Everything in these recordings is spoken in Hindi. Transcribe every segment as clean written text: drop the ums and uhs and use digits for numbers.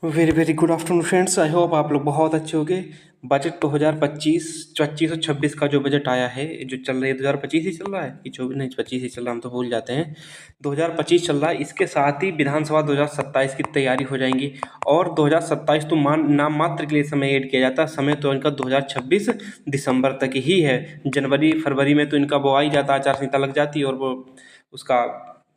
Very very good afternoon friends. I hope आप लोग बहुत अच्छे होंगे। बजट 2025 25 और 26 का जो बजट आया है, जो चल रही है 2025 ही चल रहा है कि 24 नहीं 25 ही चल रहा है, हम तो भूल जाते हैं। 2025 चल रहा है, इसके साथ ही विधानसभा 2027 की तैयारी हो जाएंगी। और 2027 तो नाम मात्र के लिए समय ऐड किया जाता है, समय तो इनका 2026 दिसंबर तक ही है। जनवरी फरवरी में तो इनका वो आ ही जाता, आचार संहिता लग जाती है और वो उसका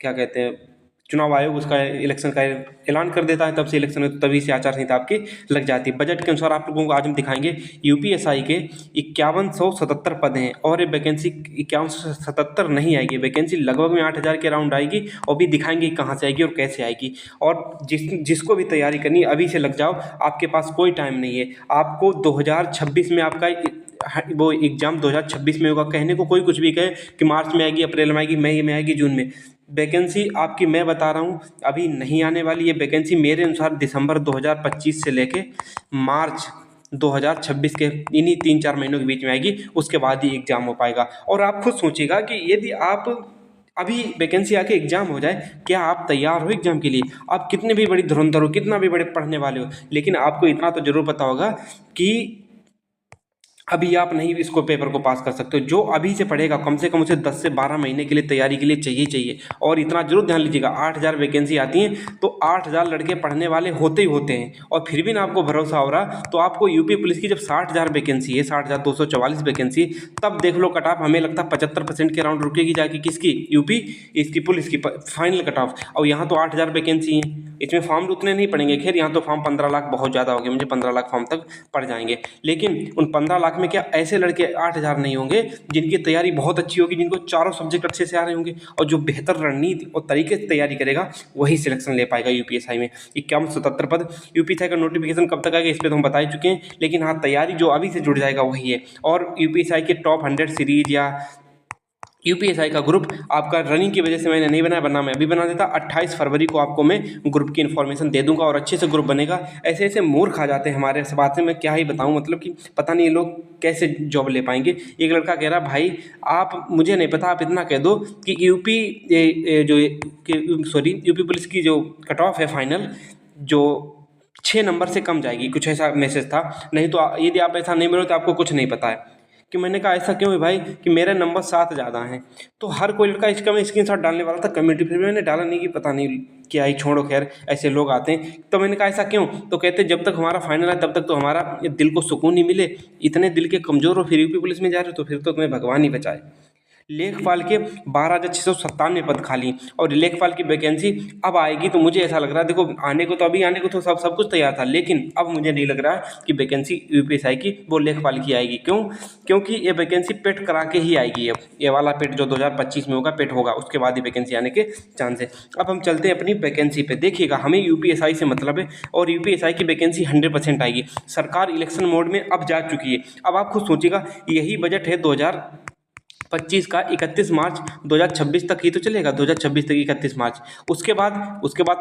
क्या कहते हैं, चुनाव आयोग उसका इलेक्शन का ऐलान कर देता है। तब से इलेक्शन में तभी से आचार संहिता आपकी लग जाती है। बजट के अनुसार आप लोगों को आज हम दिखाएंगे यूपीएसआई के 5177 पद हैं और ये वैकेंसी 5177 नहीं आएगी, वैकेंसी लगभग में 8000 के अराउंड आएगी। और भी दिखाएंगे कहाँ से आएगी और कैसे आएगी। और जिसको भी तैयारी करनी है अभी से लग जाओ, आपके पास कोई टाइम नहीं है। आपको 2026 में आपका वो एग्जाम 2026 में होगा। कहने को कोई कुछ भी कहे कि मार्च में आएगी, अप्रैल में आएगी, मई में आएगी, जून में, वैकेंसी आपकी मैं बता रहा हूँ अभी नहीं आने वाली। ये वैकेंसी मेरे अनुसार दिसंबर 2025 से लेके मार्च 2026 के इन्हीं 3-4 महीनों के बीच में आएगी। उसके बाद ही एग्ज़ाम हो पाएगा। और आप खुद सोचिएगा कि यदि आप अभी वैकेंसी आके एग्ज़ाम हो जाए, क्या आप तैयार हो एग्ज़ाम के लिए? आप कितने भी बड़ी धुरंधर हो, कितना भी बड़े पढ़ने वाले हो, लेकिन आपको इतना तो ज़रूर पता होगा कि अभी आप नहीं इसको पेपर को पास कर सकते हो। जो अभी से पढ़ेगा कम से कम उसे 10 से 12 महीने के लिए तैयारी के लिए चाहिए चाहिए। और इतना जरूर ध्यान लीजिएगा, 8000 वैकेंसी आती हैं तो 8000 लड़के पढ़ने वाले होते ही होते हैं। और फिर भी ना आपको भरोसा हो रहा तो आपको यूपी पुलिस की जब 60,000 वैकेंसी है, 60,244 वैकेंसी, तब देख लो कट ऑफ हमें लगता है 75% के राउंड रुकेगी जाके। किसकी? यूपी इसकी पुलिस की फाइनल कट ऑफ। और यहाँ तो 8000 वैकेंसी है, इसमें फॉर्म उतने नहीं पड़ेंगे। खैर यहाँ तो फॉर्म 15 लाख बहुत ज़्यादा हो गए, मुझे 15 लाख फॉर्म तक पड़ जाएंगे। लेकिन उन 15 लाख में क्या ऐसे लड़के 8000 नहीं होंगे जिनकी तैयारी बहुत अच्छी होगी, जिनको चारों सब्जेक्ट अच्छे से आ रहे होंगे? और जो बेहतर रणनीति और तरीके से तैयारी करेगा वही सिलेक्शन ले पाएगा यूपीएसआई में। 5177 पद। यूपीएसआई का नोटिफिकेशन कब तक आएगा इस पर तो हम बता ही चुके हैं, लेकिन हाँ तैयारी जो अभी से जुड़ जाएगा वही है। और यूपीएसआई के टॉप 100 सीरीज या यूपीएसआई का ग्रुप आपका रनिंग की वजह से मैंने नहीं बनाया, वरना मैं भी बना देता। 28 फरवरी को आपको मैं ग्रुप की इन्फॉर्मेशन दे दूंगा और अच्छे से ग्रुप बनेगा। ऐसे ऐसे मूर्ख आ जाते हैं हमारे से, बातें मैं क्या ही बताऊं, मतलब कि पता नहीं ये लोग कैसे जॉब ले पाएंगे। एक लड़का कह रहा भाई आप, मुझे नहीं पता, आप इतना कह दो कि यूपी पुलिस की जो कट ऑफ है फाइनल, जो 6 नंबर से कम जाएगी, कुछ ऐसा मैसेज था। नहीं तो यदि आप ऐसा नहीं बोलो तो आपको कुछ नहीं पता है। कि मैंने कहा ऐसा क्यों है भाई, कि मेरे नंबर 7 ज़्यादा हैं। तो हर कोई लड़का इसका मैं स्क्रीनशॉट डालने वाला था कम्युनिटी, फिर मैंने डाला नहीं कि पता नहीं क्या ही, छोड़ो खैर ऐसे लोग आते हैं। तो मैंने कहा ऐसा क्यों? तो कहते जब तक हमारा फाइनल है तब तक तो हमारा ये दिल को सुकून नहीं मिले। इतने दिल के कमज़ोर हो फिर यूपी पुलिस में जा रहे हो, तो फिर तो तुम्हें भगवान ही बचाए। लेखपाल के 12,697 पद खाली। और लेखपाल की वैकेंसी अब आएगी तो मुझे ऐसा लग रहा है, देखो आने को तो अभी आने को तो सब कुछ तैयार था, लेकिन अब मुझे नहीं लग रहा कि वैकेंसी यूपीएसआई की वो लेखपाल की आएगी। क्यों? क्योंकि ये वैकेंसी पेट करा के ही आएगी। अब ये वाला पेट जो 2025 में होगा पेट होगा, उसके बाद ही वैकेंसी आने के चांस है। अब हम चलते हैं अपनी वैकेंसी पे। देखिएगा हमें यूपीएसआई से मतलब है और यूपीएसआई की वैकेंसी 100% आएगी। सरकार इलेक्शन मोड में अब जा चुकी है। अब आप खुद सोचिएगा, यही बजट है 2025 का 31 मार्च 2026 तक ही तो चलेगा, 2026 तक 31 मार्च। उसके बाद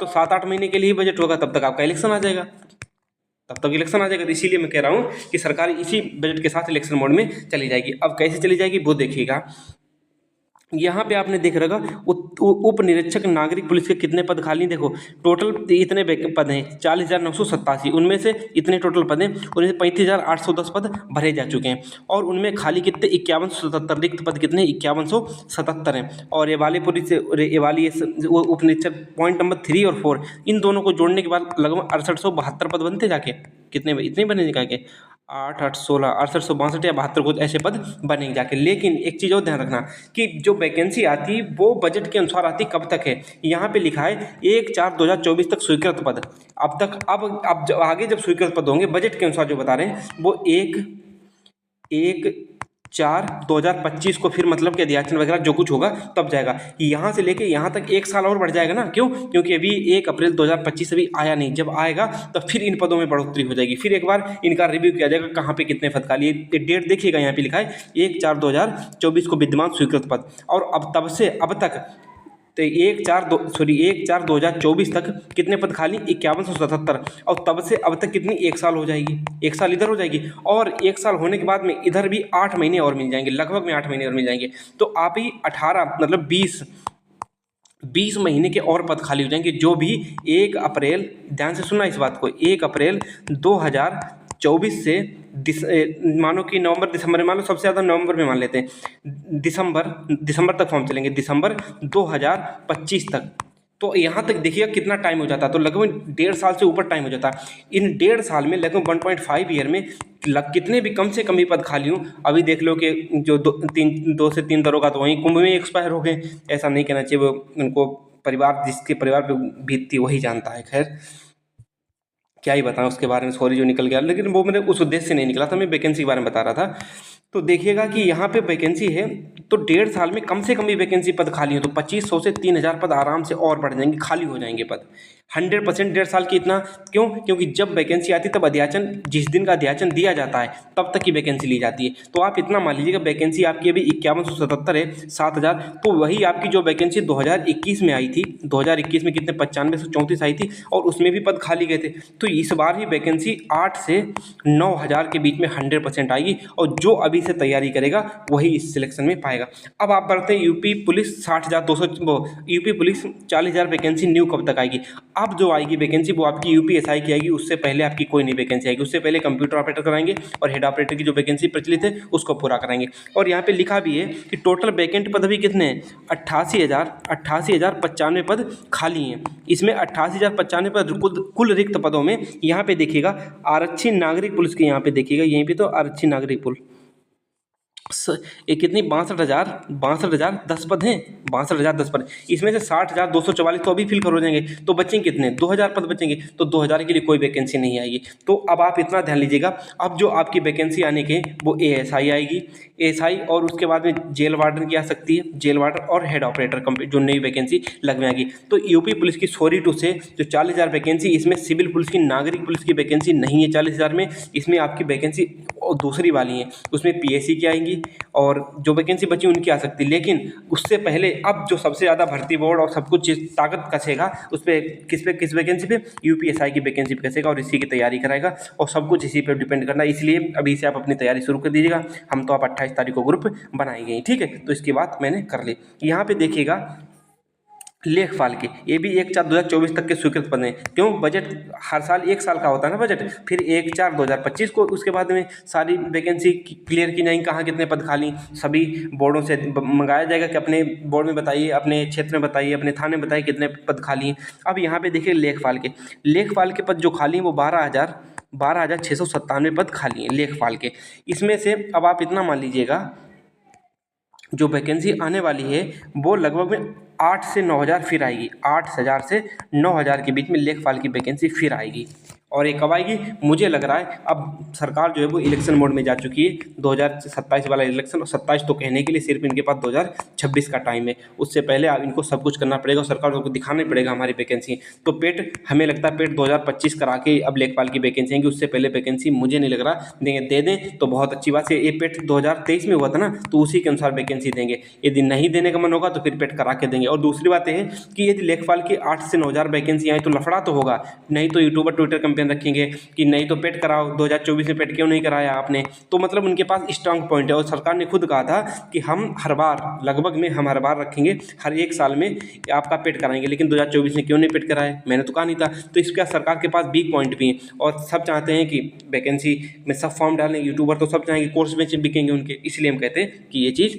तो 7-8 महीने के लिए ही बजट होगा, तब तक आपका इलेक्शन आ जाएगा। तो इसीलिए मैं कह रहा हूँ कि सरकार इसी बजट के साथ इलेक्शन मोड में चली जाएगी। अब कैसे चली जाएगी वो देखिएगा। यहाँ पे आपने देख रखा उप निरीक्षक नागरिक पुलिस के कितने पद खाली, देखो टोटल इतने पद हैं 40,987। उनमें से इतने टोटल पद हैं, उनमें से 35,810 पद भरे जा चुके हैं। और उनमें खाली कितने? 5177 रिक्त पद कितने? 5177 हैं। और ये वाले पुलिस से ये वाली उप निरीक्षक पॉइंट नंबर 3 और 4, इन दोनों को जोड़ने के बाद लगभग 6872 पद बनते जाके। कितने? इतने बने जाके 8 8 16 6862 या 72 कुछ ऐसे पद बनेंगे जाके। लेकिन एक चीज़ और ध्यान रखना कि जो वैकेंसी आती है वो बजट के अनुसार आती कब तक है। यहाँ पे लिखा है 1/4/2024 तक स्वीकृत पद। अब तक अब जब आगे जब स्वीकृत पद होंगे बजट के अनुसार जो बता रहे हैं वो 1/4/2025 को, फिर मतलब कि अध्याचन वगैरह जो कुछ होगा तब जाएगा। यहाँ से लेके यहाँ तक 1 साल और बढ़ जाएगा ना। क्यों? क्योंकि अभी 1 अप्रैल 2025 अभी आया नहीं, जब आएगा तब फिर इन पदों में बढ़ोतरी हो जाएगी। फिर एक बार इनका रिव्यू किया जाएगा कहाँ पे कितने पद खाली है। डेट देखिएगा, यहाँ पे लिखा है 1/4/2024 को विद्यमान स्वीकृत पद। और अब तब से अब तक तो 1/4/2024 तक कितने पद खाली? 5177। और तब से अब तक कितनी? 1 साल हो जाएगी। 1 साल इधर हो जाएगी और 1 साल होने के बाद में इधर भी 8 महीने और मिल जाएंगे, लगभग में 8 महीने और मिल जाएंगे। तो आप ही 18 मतलब 20 20 महीने के और पद खाली हो जाएंगे, जो भी 1 अप्रैल, ध्यान से सुनना इस बात को, 1 अप्रैल 2024 से मानो कि नवंबर दिसंबर में, मान लो सबसे ज़्यादा नवंबर में मान लेते हैं, दिसंबर तक फॉर्म चलेंगे, दिसंबर 2025 तक। तो यहाँ तक देखिएगा कितना टाइम हो जाता है, तो लगभग 1.5 साल से ऊपर टाइम हो जाता है। इन 1.5 साल में लगभग 1.5 ईयर में कितने भी कम से कम भी पद खाली हों, अभी देख लो कि जो 2 से 3 दरोगा तो वहीं कुंभ में एक्सपायर हो गए। ऐसा नहीं कहना चाहिए, वो उनको परिवार, जिसके परिवार पे बीतती वही जानता है। खैर क्या ही बताएं उसके बारे में, सॉरी जो निकल गया, लेकिन वो मेरे उस उद्देश्य से नहीं निकला था, मैं वैकेंसी के बारे में बता रहा था। तो देखिएगा कि यहाँ पे वैकेंसी है, तो 1.5 साल में कम से कम भी वैकेंसी पद खाली हो तो 2500 से 3000 पद आराम से और बढ़ जाएंगे, खाली हो जाएंगे पद 100%। 1.5 साल की इतना क्यों? क्योंकि जब वैकेंसी आती है तब अध्याचन, जिस दिन का अध्याचन दिया जाता है तब तक की वैकेंसी ली जाती है। तो आप इतना मान लीजिएगा वैकेंसी आपकी अभी 5177 है, 7000, तो वही आपकी जो वैकेंसी 2021 में आई थी, 2021 में कितने 9534 आई थी, और उसमें भी पद खाली गए थे। तो इस बार ही वैकेंसी 8 से 9000 के बीच में 100% आएगी, और जो अभी से तैयारी करेगा वही इस सिलेक्शन में पाएगा। अब आप बढ़ते हैं यूपी पुलिस 60,200, वो यूपी पुलिस 40,000 वैकेंसी न्यू कब तक आएगी? अब जो आएगी वैकेंसी वो आपकी यूपीएसआई की आएगी, उससे पहले आपकी कोई नहीं वैकेंसी आएगी। उससे पहले कंप्यूटर ऑपरेटर कराएंगे और हेड ऑपरेटर की जो वैकेंसी प्रचलित है उसको पूरा कराएंगे। और यहाँ पे लिखा भी है कि टोटल वैकेंट पद अभी कितने हैं? 88,095 पद खाली हैं। इसमें 88,095 पद, कुल रिक्त पदों में यहाँ पे देखिएगा आरक्षी नागरिक पुलिस के, यहाँ पे देखिएगा यहीं पे तो आरक्षी नागरिक पुलिस ये कितनी 62,010 पद हैं, 62,010 पद। इसमें से 60,244 तो अभी फिल कर हो जाएंगे, तो बचेंगे कितने? 2,000 पद बचेंगे। तो 2,000 के लिए कोई वैकेंसी नहीं आएगी। तो अब आप इतना ध्यान लीजिएगा, अब जो आपकी वैकेंसी आने के वो एएसआई आएगी, एएसआई, और उसके बाद में जेल वार्डन की आ सकती है, जेल वार्डन और हेड ऑपरेटर जो नई वैकेंसी लगने आएगी। तो यूपी पुलिस की सॉरी टू से जो 40,000 वैकेंसी, इसमें सिविल पुलिस की, नागरिक पुलिस की वैकेंसी नहीं है 40,000 में। इसमें आपकी वैकेंसी दूसरी वाली है, उसमें पीएससी की आएंगी और जो वैकेंसी बची उनकी आ सकती है। लेकिन उससे पहले अब जो सबसे ज़्यादा भर्ती बोर्ड और सब कुछ ताकत कसेगा उस पर, किस वैकेंसी पे? यूपीएसआई की वैकेंसी पे कसेगा और इसी की तैयारी कराएगा, और सब कुछ इसी पे डिपेंड करना है। इसलिए अभी से आप अपनी तैयारी शुरू कर दीजिएगा। हम तो आप 28 तारीख को ग्रुप बनाएंगे, ठीक है? तो इसकी बात मैंने कर ली। यहाँ पे देखिएगा लेखपाल के, ये भी 1/4/2024 तक के स्वीकृत पद हैं। क्यों? बजट हर साल 1 साल का होता है ना बजट, फिर 1/4/2025 को उसके बाद में सारी वैकेंसी क्लियर की जाएंगी, कहाँ कितने पद खाली, सभी बोर्डों से मंगाया जाएगा कि अपने बोर्ड में बताइए, अपने क्षेत्र में बताइए, अपने थाने में बताइए कितने पद खाली हैं। अब यहाँ पे देखिए लेखपाल के पद जो खाली हैं वो 12,697 पद खाली हैं लेखपाल के। इसमें से अब आप इतना मान लीजिएगा, जो वैकेंसी आने वाली है वो लगभग में 8 से 9,000 फिर आएगी, 8,000 से 9,000 के बीच में लेखपाल की वैकेंसी फिर आएगी। और ये कब आएगी? मुझे लग रहा है अब सरकार जो है वो इलेक्शन मोड में जा चुकी है। 2027 वाला इलेक्शन, और 27 तो कहने के लिए सिर्फ इनके पास 2026 का टाइम है। उससे पहले इनको सब कुछ करना पड़ेगा और सरकार को दिखाना पड़ेगा हमारी वैकेंसी। तो पेट, हमें लगता है पेट 2025 करा के अब लेखपाल की वैकेंसी आएंगी, उससे पहले वैकेंसी मुझे नहीं लग रहा देंगे। दे दें तो बहुत अच्छी बात है। ये पेट 2023 में हुआ था ना, तो उसी के अनुसार वैकेंसी देंगे। यदि नहीं देने का मन होगा तो फिर पेट करा के देंगे। और दूसरी बात है कि यदि लेखपाल की 8 से 9,000 वैकेंसी आई तो लफड़ा तो होगा, नहीं तो यूट्यूबर ट्विटर कैंपेन रखेंगे कि नहीं तो पेट कराओ, 2024 में पेट क्यों नहीं कराया आपने। तो मतलब उनके पास स्ट्रांग पॉइंट है, और सरकार ने खुद कहा था कि हम हर बार, लगभग में हम हर बार रखेंगे, हर 1 साल में आपका पेट कराएंगे। लेकिन 2024 में क्यों नहीं पेट कराया? मैंने तो कहा नहीं था। तो इसका सरकार के पास वीक पॉइंट भी है, और सब चाहते हैं कि वैकेंसी में सब फॉर्म डालें। यूट्यूबर तो सब चाहेंगे कोर्स में बिकेंगे उनके, इसलिए हम कहते हैं कि ये चीज़,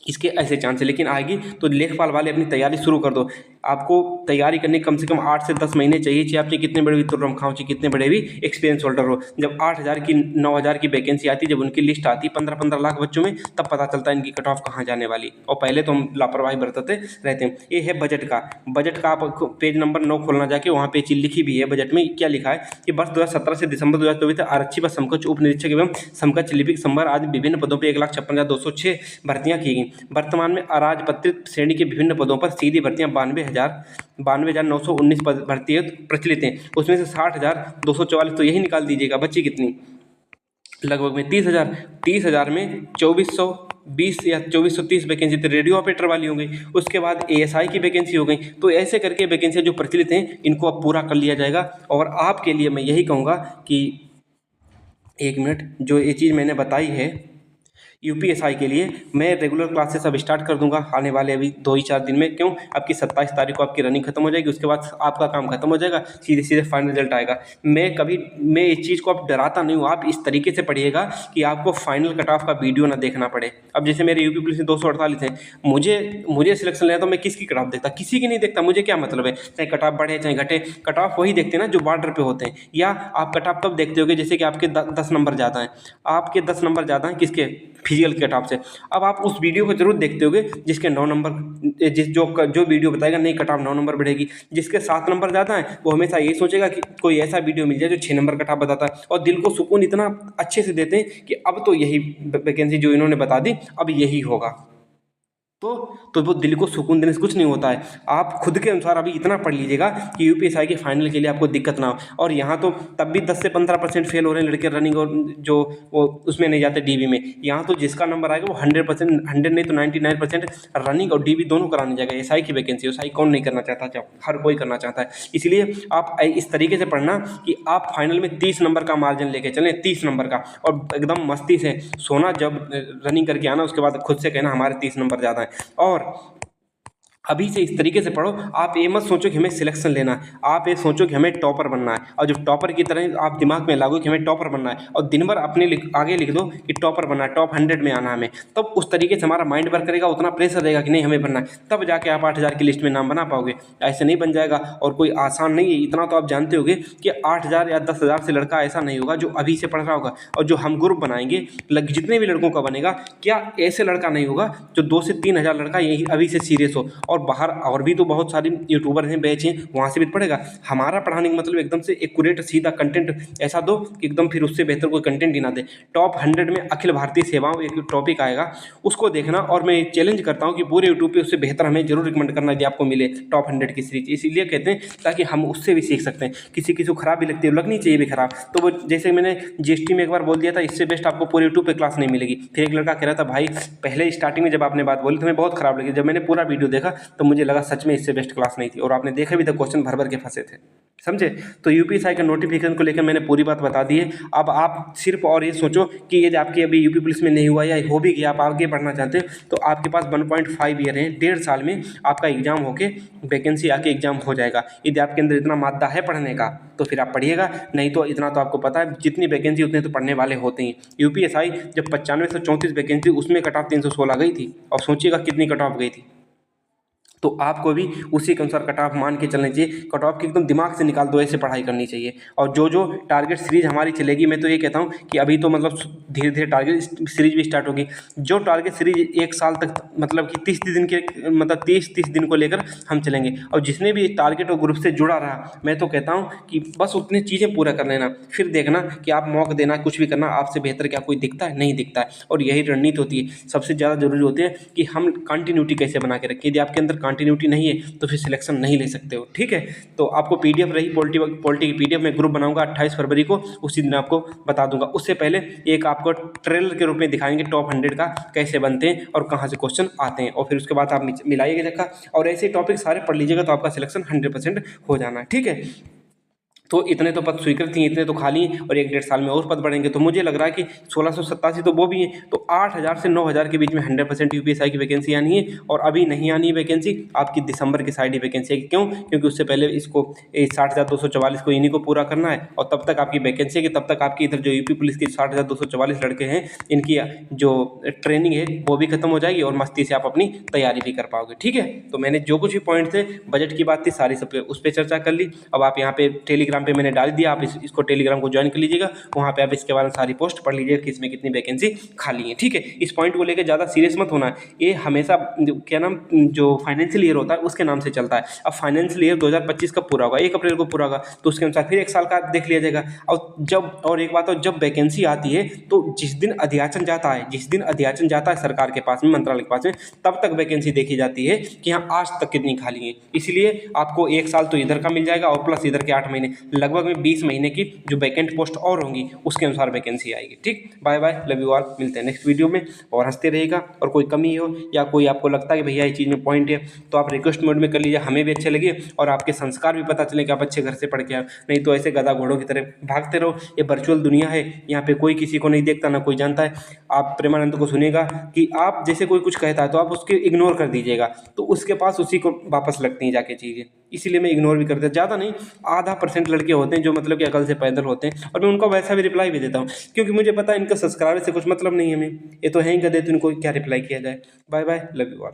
इसके ऐसे चांस है। लेकिन आएगी तो लेखपाल वाले अपनी तैयारी शुरू कर दो। आपको तैयारी करने कम से कम 8 से 10 महीने चाहिए, चाहे आपने कितने बड़े भी तुर्रम खाओ, चाहे कितने बड़े भी एक्सपीरियंस होल्डर हो। जब 8,000 की 9,000 की वैकेंसी आती है, जब उनकी लिस्ट आती है 15-15 लाख बच्चों में, तब पता चलता है इनकी कट ऑफ कहाँ जाने वाली। और पहले तो हम लापरवाही बरतते रहते हैं। ये है बजट का आप पेज नंबर 9 खोलना जाके, वहाँ पे चीज लिखी भी है। बजट में क्या लिखा है कि वर्ष 2017 से दिसंबर 2024 तक आरक्षी व समकक्ष उप निरीक्षक एवं समकक्ष लिपिक संवर आदि विभिन्न पदों पर 1,56,206 भर्तियां की गई। वर्तमान में अराजपत्रित श्रेणी के विभिन्न पदों पर सीधी भर्तियां 92,919 भर्ती प्रचलित हैं। उसमें से 60,244 तो यही निकाल दीजिएगा, बची कितनी? लगभग में 30,000। 30,000 में 2,420 या 2,430 वैकेंसी तो रेडियो ऑपरेटर वाली हो गई। उसके बाद एएसआई की वैकेंसी हो गई। तो ऐसे करके वैकेंसी जो प्रचलित हैं इनको अब पूरा कर लिया जाएगा। और आपके लिए मैं यही कहूँगा कि 1 मिनट, जो ये चीज़ मैंने बताई है यूपीएसआई के लिए मैं रेगुलर क्लासेस अब स्टार्ट कर दूंगा आने वाले अभी 2 ही 4 दिन में। क्यों? आपकी 27 तारीख को आपकी रनिंग खत्म हो जाएगी, उसके बाद आपका काम खत्म हो जाएगा, सीधे सीधे फाइनल रिजल्ट आएगा। मैं इस चीज़ को अब डराता नहीं हूँ, आप इस तरीके से पढ़िएगा कि आपको फाइनल कट ऑफ का वीडियो ना देखना पड़े। अब जैसे मेरे यूपी पुलिस में 248 हैं, मुझे सिलेक्शन लेना, तो मैं किसकी कट ऑफ देखता? किसी की नहीं देखता, मुझे क्या मतलब है चाहे कट ऑफ बढ़े चाहे घटे। कट ऑफ वही देखते हैं ना जो बॉर्डर पे होते हैं। या आप कट ऑफ कब देखते होगे? जैसे कि आपके 10 नंबर ज़्यादा हैं, आपके 10 नंबर ज़्यादा हैं किसके? फिजिकल कट ऑफ से। अब आप उस वीडियो को जरूर देखते होगे जिसके 9 नंबर, जो वीडियो बताएगा नहीं कट ऑफ 9 नंबर बढ़ेगी। जिसके 7 नंबर ज़्यादा है वो हमेशा यही सोचेगा कि कोई ऐसा वीडियो मिल जाए जो 6 नंबर कट ऑफ बताता है, और दिल को सुकून इतना अच्छे से देते हैं कि अब तो यही वैकेंसी जो इन्होंने बता दी अब यही होगा। तो वो दिल को सुकून देने से कुछ नहीं होता है। आप खुद के अनुसार अभी इतना पढ़ लीजिएगा कि यूपीएसआई के फाइनल के लिए आपको दिक्कत ना हो। और यहाँ तो तब भी 10 से 15% फेल हो रहे हैं लड़के रनिंग, और जो वो उसमें नहीं जाते डीबी में। यहाँ तो जिसका नंबर आएगा वो 100%, 100 नहीं तो 99% रनिंग और डीबी दोनों कराने जाएगा। एसआई की वैकेंसी, एसआई कौन नहीं करना चाहता? जब हर कोई करना चाहता है। इसलिए आप इस तरीके से पढ़ना कि आप फाइनल में 30 नंबर का मार्जिन लेके चलें, 30 नंबर का, और एकदम मस्ती से सोना, जब रनिंग करके आना उसके बाद खुद से कहना हमारे 30 नंबर ज़्यादा है। और अभी से इस तरीके से पढ़ो। आप ये मत सोचो कि हमें सिलेक्शन लेना है, आप ये सोचो कि हमें टॉपर बनना है, और जो टॉपर की तरह आप दिमाग में लागो कि हमें टॉपर बनना है, और दिन भर अपने आगे लिख दो कि टॉपर बनना है, टॉप 100 में आना है हमें। तब उस तरीके से हमारा माइंड वर्क करेगा, उतना प्रेशर रहेगा कि नहीं हमें बनना है, तब जाके आप 8000 की लिस्ट में नाम बना पाओगे। ऐसे नहीं बन जाएगा, और कोई आसान नहीं है। इतना तो आप जानते होगे कि 8000 या 10,000 से लड़का ऐसा नहीं होगा जो अभी से पढ़ रहा होगा। और जो हम ग्रुप बनाएंगे जितने भी लड़कों का बनेगा, क्या ऐसे लड़का नहीं होगा जो 2 से 3,000 लड़का यही अभी से सीरियस हो। और बाहर और भी तो बहुत सारी यूट्यूबर हैं, बैच हैं, वहाँ से भी पढ़ेगा। हमारा पढ़ाने का मतलब एकदम से एक्यूरेट सीधा कंटेंट ऐसा दो कि एकदम फिर उससे बेहतर कोई कंटेंट ही ना दे। टॉप 100 में अखिल भारतीय सेवाओं एक टॉपिक आएगा, उसको देखना। और मैं चैलेंज करता हूँ कि पूरे यूट्यूब पे उससे बेहतर हमें जरूर रिकमेंड करना यदि आपको मिले टॉप 100 की सीरीज। इसीलिए कहते हैं ताकि हम उससे भी सीख सकते हैं। किसी किसी को खराब भी लगती है, लगनी चाहिए भी खराब। तो वो जैसे मैंने जीएसटी में एक बार बोल दिया था, इससे बेस्ट आपको पूरे यूट्यूब पे क्लास नहीं मिलेगी। फिर एक लड़का कह रहा था भाई पहले स्टार्टिंग में जब आपने बात बोली तो हमें बहुत खराब लगी, जब मैंने पूरा वीडियो देखा तो मुझे लगा सच में इससे बेस्ट क्लास नहीं थी। और आपने देखा भी था क्वेश्चन भर भर के फंसे थे, समझे? तो यूपीएसआई का नोटिफिकेशन को लेकर मैंने पूरी बात बता दी है। अब आप सिर्फ और ये सोचो कि यदि आपके अभी यूपी पुलिस में नहीं हुआ या हो भी गया, आप आगे बढ़ना चाहते हैं, तो आपके पास 1.5 ईयर है, 1.5 साल में आपका एग्जाम होके वैकेंसी आके एग्जाम हो जाएगा। यदि आपके अंदर इतना मादा है पढ़ने का तो फिर आप पढ़िएगा, नहीं तो इतना तो आपको पता है जितनी वैकेंसी उतने तो पढ़ने वाले होते हैं। यूपीएसआई जब 9534 वैकेंसी, उसमें कट ऑफ 316 गई थी, और सोचिएगा कितनी कट ऑफ गई थी। तो आपको भी उसी के अनुसार कट ऑफ मान के चलना चाहिए। कट ऑफ की एकदम दिमाग से निकाल दो, ऐसे पढ़ाई करनी चाहिए। और जो जो टारगेट सीरीज हमारी चलेगी, मैं तो ये कहता हूँ कि अभी तो मतलब धीरे धीरे टारगेट सीरीज भी स्टार्ट होगी। जो टारगेट सीरीज 1 साल तक मतलब कि 30 दिन के, मतलब 30 दिन को लेकर हम चलेंगे। और जिसने भी टारगेट और ग्रुप से जुड़ा रहा, मैं तो कहता हूँ कि बस उतनी चीज़ें पूरा कर लेना, फिर देखना कि आप मौका देना, कुछ भी करना, आपसे बेहतर क्या कोई दिखता है? नहीं दिखता है। और यही रणनीति होती है, सबसे ज़्यादा जरूरी होती है कि हम कंटिन्यूटी कैसे बना के रखें। यदि आपके अंदर कंटिन्यूटी नहीं है तो फिर सिलेक्शन नहीं ले सकते हो, ठीक है? तो आपको पीडीएफ रही पॉलिटी की पीडीएफ में ग्रुप बनाऊंगा 28 फरवरी को, उसी दिन आपको बता दूंगा। उससे पहले एक आपको ट्रेलर के रूप में दिखाएंगे टॉप 100 का कैसे बनते हैं और कहाँ से क्वेश्चन आते हैं, और फिर उसके बाद आप मिलाइएगा जगह, और ऐसे टॉपिक सारे पढ़ लीजिएगा तो आपका सिलेक्शन 100% हो जाना है, ठीक है? तो इतने तो पद स्वीकृत ही, इतने तो खाली हैं, और 1-1.5 साल में और पद बढ़ेंगे। तो मुझे लग रहा है कि 1687 तो वो भी हैं, तो 8000 से 9000 के बीच में 100% यूपीएसआई की वैकेंसी आनी है। और अभी नहीं आनी है वैकेंसी, आपकी दिसंबर की साइड ही वैकेंसी है। क्यों? क्योंकि उससे पहले इसको 60,244 को इन्हीं को पूरा करना है, और तब तक आपकी वैकेंसी है कि तब तक आपकी इधर जो यूपी पुलिस की 60,244 लड़के हैं, इनकी जो ट्रेनिंग है वो भी खत्म हो जाएगी, और मस्ती से आप अपनी तैयारी भी कर पाओगे, ठीक है? तो मैंने जो कुछ भी पॉइंट थे, बजट की बात थी, सारी सब पे उस पर चर्चा कर ली। अब आप यहाँ पे टेलीग्राम पे मैंने डाल दिया, आप इसको टेलीग्राम को ज्वाइन कर लीजिएगा, वहाँ पे आप इसके बारे में सारी पोस्ट पढ़ लीजिएगा कि इसमें कितनी वैकेंसी खाली है, ठीक है? इस पॉइंट को लेकर ज़्यादा सीरियस मत होना है, ये हमेशा क्या नाम जो फाइनेंशियल ईयर होता है उसके नाम से चलता है। अब फाइनेंशियल ईयर 2025 कब पूरा होगा? 1 अप्रैल को पूरा होगा, तो उसके अनुसार फिर 1 साल का देख लिया जाएगा। और एक बात, और जब वैकेंसी आती है तो जिस दिन अध्याचन जाता है सरकार के पास में, मंत्रालय के पास में, तब तक वैकेंसी देखी जाती है कि हाँ आज तक कितनी खाली है। इसलिए आपको 1 साल तो इधर का मिल जाएगा और प्लस इधर के 8 महीने, लगभग में 20 महीने की जो वैकेंट पोस्ट और होंगी उसके अनुसार वैकेंसी आएगी। ठीक, bye bye, love you all, मिलते हैं नेक्स्ट वीडियो में। और हंसते रहेगा, और कोई कमी हो या कोई आपको लगता है कि भैया ये चीज़ में पॉइंट है तो आप रिक्वेस्ट मोड में कर लीजिए, हमें भी अच्छे लगे और आपके संस्कार भी पता चले कि आप अच्छे घर से पढ़ के आए। नहीं तो ऐसे गधा घोड़ों की तरह भागते रहो। ये वर्चुअल दुनिया है, यहाँ पे कोई किसी को नहीं देखता, ना कोई जानता है। आप प्रेमानंद को सुनिएगा कि आप जैसे कोई कुछ कहता है तो आप उसके इग्नोर कर दीजिएगा, तो उसके पास उसी को वापस लगती हैं जाके चीज़ें। इसीलिए मैं इग्नोर भी करता, ज़्यादा नहीं, आधा % लड़के होते हैं जो मतलब कि अकल से पैदल होते हैं, और मैं उनको वैसा भी रिप्लाई भी देता हूँ, क्योंकि मुझे पता है इनका सब्सक्राइबर से कुछ मतलब नहीं है हमें, ये तो है ही गधे, तो इनको क्या रिप्लाई किया जाए। Bye bye, love you all.